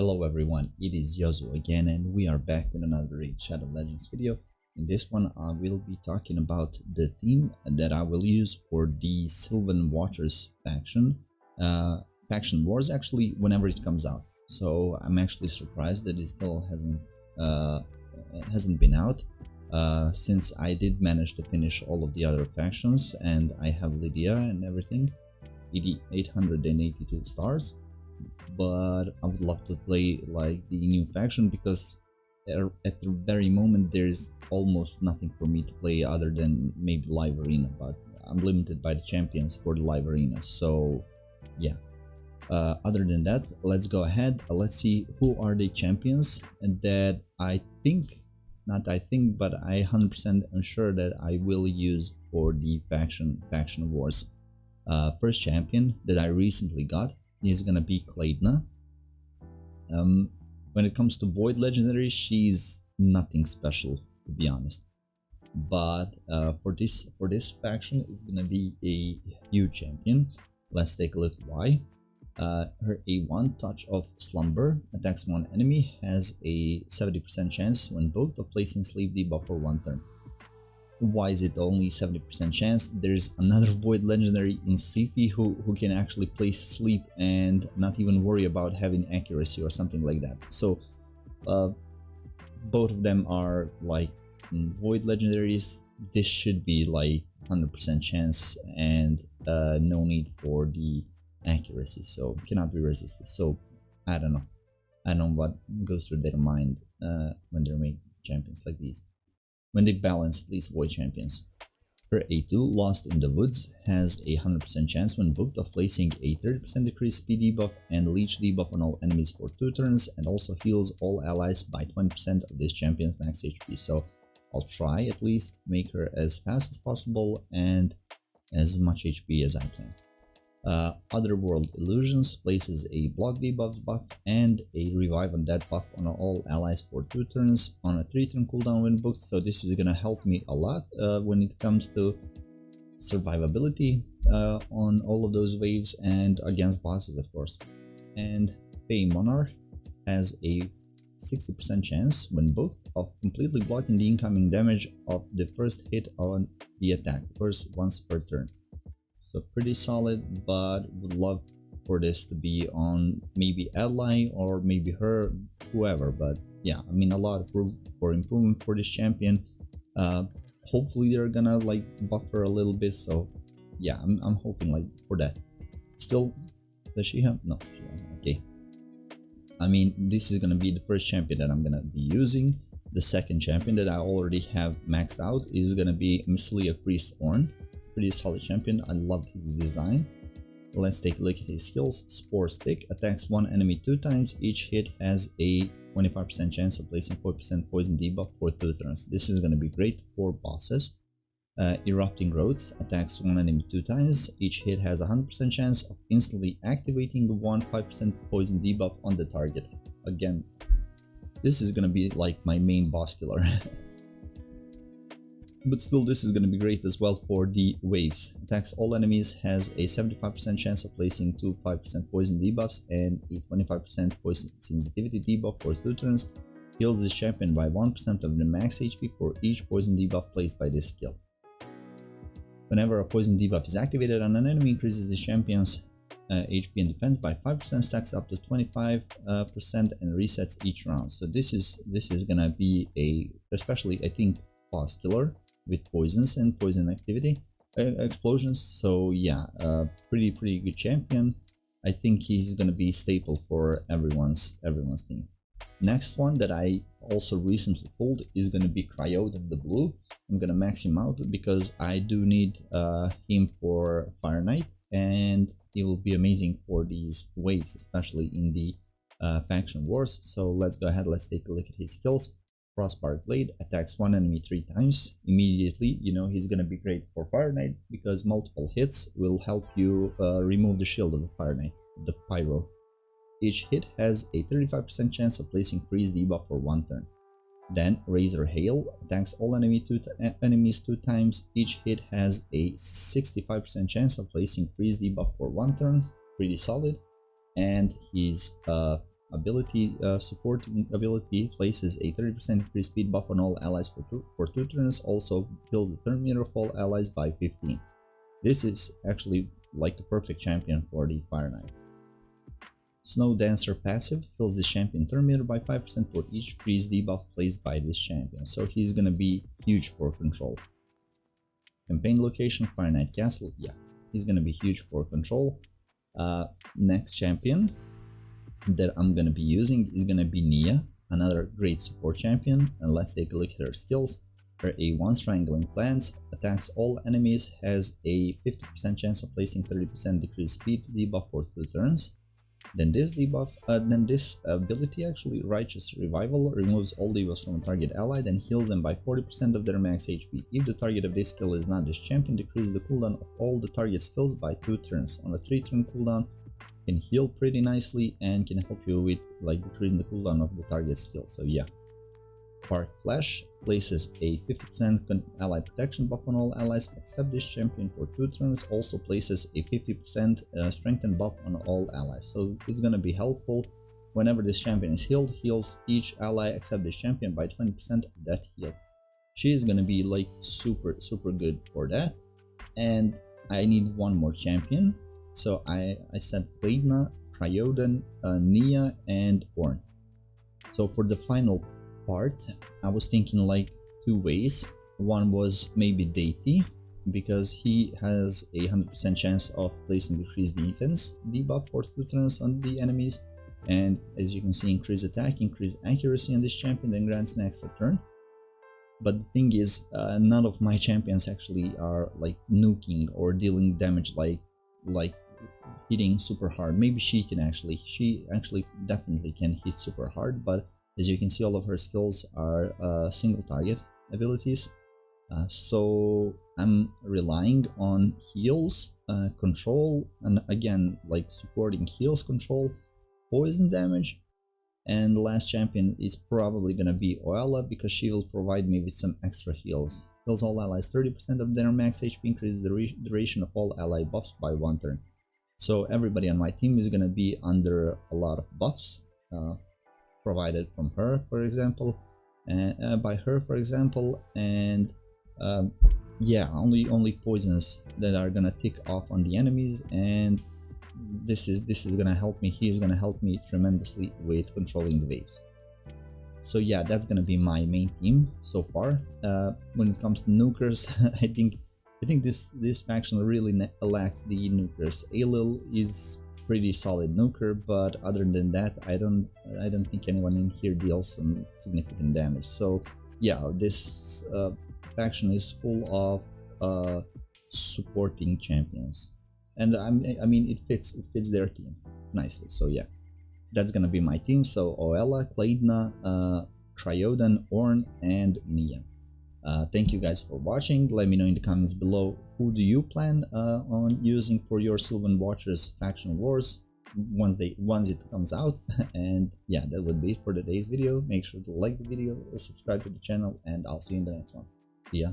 Hello everyone, it is Yozu again and we are back with another Raid Shadow Legends video. In this one I will be talking about the theme that I will use for the SYLVAN Watchers faction. Faction Wars actually whenever it comes out. So I'm actually surprised that it still hasn't been out. Since I did manage to finish all of the other factions and I have Lydia and everything, 882 stars. But I would love to play like the new faction because at the very moment there's almost nothing for me to play other than maybe live arena, but I'm limited by the champions for the live arena. So yeah, other than that, let's go ahead, let's see who are the champions and that I 100% am sure that I will use for the faction wars. First champion that I recently got is gonna be Claydna. When it comes to Void Legendary, she's nothing special to be honest, but for this faction it's gonna be a huge champion. Let's take a look why. Her A1 Touch of Slumber attacks one enemy, has a 70% chance when booked of placing sleep debuff for one turn. Why is it only 70% chance? There's another Void Legendary in Sifi who can actually place sleep and not even worry about having accuracy or something like that. So both of them are like Void Legendaries. This should be like 100% chance and no need for the accuracy, so cannot be resisted. So I don't know what goes through their mind when they're making champions like these, when they balance these void champions. Her A2 Lost in the Woods has a 100% chance when booked of placing a 30% decreased speed debuff and leech debuff on all enemies for 2 turns, and also heals all allies by 20% of this champion's max HP. So I'll try at least make her as fast as possible and as much HP as I can. Otherworld Illusions places a block debuff buff and a revive on that buff on all allies for 2 turns on a 3-turn cooldown when booked. So this is gonna help me a lot when it comes to survivability on all of those waves and against bosses, of course. And Fey Monarch has a 60% chance when booked of completely blocking the incoming damage of the first hit on the attack, once per turn. So pretty solid, but would love for this to be on maybe ally or maybe her, whoever. But yeah, I mean, a lot of room for improvement for this champion. Hopefully they're gonna like buff her a little bit. So yeah, I'm hoping like for that. Still, does she have? No, she doesn't. Okay. I mean, this is gonna be the first champion that I'm gonna be using. The second champion that I already have maxed out is gonna be Mycelia Priest Ornn. Pretty solid champion. I love his design. Let's take a look at his skills. Spore Stick attacks one enemy 2 times. Each hit has a 25% chance of placing 4% poison debuff for 2 turns. This is going to be great for bosses. Erupting Growths attacks one enemy 2 times. Each hit has a 100% chance of instantly activating the 5% poison debuff on the target. Again, this is going to be like my main boss killer. But still, this is going to be great as well for the waves. Attacks all enemies, has a 75% chance of placing 2 5% poison debuffs and a 25% poison sensitivity debuff for 2 turns. Heals this champion by 1% of the max HP for each poison debuff placed by this skill. Whenever a poison debuff is activated on an enemy, increases the champion's HP and defense by 5%, stacks up to 25% and resets each round. So this is gonna be especially I think boss killer with poisons and poison activity explosions. So yeah, pretty good champion. I think he's gonna be staple for everyone's team. Next one that I also recently pulled is gonna be Cryode of the Blue. I'm gonna max him out because I do need him for Fire Knight, and he will be amazing for these waves, especially in the faction wars. So let's go ahead, let's take a look at his skills. Frostbark Blade attacks one enemy 3 times. Immediately, you know, he's gonna be great for Fire Knight because multiple hits will help you remove the shield of the Fire Knight, the Pyro. Each hit has a 35% chance of placing freeze debuff for 1 turn. Then Razor Hail attacks all enemies 2 times. Each hit has a 65% chance of placing freeze debuff for 1 turn. Pretty solid. And his ability, supporting ability places a 30% increased speed buff on all allies for 2 turns, also fills the turn meter of all allies by 15. This is actually like the perfect champion for the Fire Knight. Snow Dancer passive fills the champion turn meter by 5% for each freeze debuff placed by this champion, so he's gonna be huge for control. Campaign location, Fire Knight Castle, yeah, he's gonna be huge for control. Next champion that I'm gonna be using is gonna be Nia, another great support champion, and let's take a look at her skills. Her A1 Strangling Plants attacks all enemies, has a 50% chance of placing 30% decreased speed debuff for 2 turns. Then this ability actually, Righteous Revival, removes all debuffs from a target ally, then heals them by 40% of their max HP. If the target of this skill is not this champion, decreases the cooldown of all the target skills by 2 turns. On a 3-turn cooldown, can heal pretty nicely and can help you with like decreasing the cooldown of the target skill. So yeah. Spark Flash places a 50% ally protection buff on all allies except this champion for 2 turns, also places a 50% strengthen buff on all allies. So it's gonna be helpful whenever this champion is healed, heals each ally except this champion by 20% of that heal. She is gonna be like super good for that. And I need one more champion, so I said Kleidna, Cryodan, Nia and Ornn. So for the final part, I was thinking like 2 ways. One was maybe Deity, because he has a 100% chance of placing decreased defense debuff for 2 turns on the enemies, and as you can see, increase attack, increase accuracy on this champion, then grants an extra turn. But the thing is, none of my champions actually are like nuking or dealing damage like hitting super hard. Maybe she actually definitely can hit super hard, but as you can see, all of her skills are single target abilities. So I'm relying on heals, control, and again, like supporting heals, control, poison damage. And the last champion is probably gonna be Oella, because she will provide me with some extra heals. Heals all allies 30% of their max HP, increases the duration of all ally buffs by 1 turn. So everybody on my team is gonna be under a lot of buffs. Provided from her, for example, and by her, for example, and yeah, only poisons that are gonna tick off on the enemies, and this is gonna help me. He is gonna help me tremendously with controlling the waves. So yeah, that's gonna be my main team so far. When it comes to nukers, I think this faction really lacks the nukers. Aelil is pretty solid nuker, but other than that, I don't think anyone in here deals some significant damage. So yeah, this faction is full of supporting champions, and I mean it fits their team nicely. So yeah, that's gonna be my team. So Oella, Kleidna, Cryodan, Ornn, and Nia. Thank you guys for watching. Let me know in the comments below, who do you plan on using for your Sylvan Watchers Faction Wars once it comes out. And yeah, that would be it for today's video. Make sure to like the video, subscribe to the channel, and I'll see you in the next one. See ya.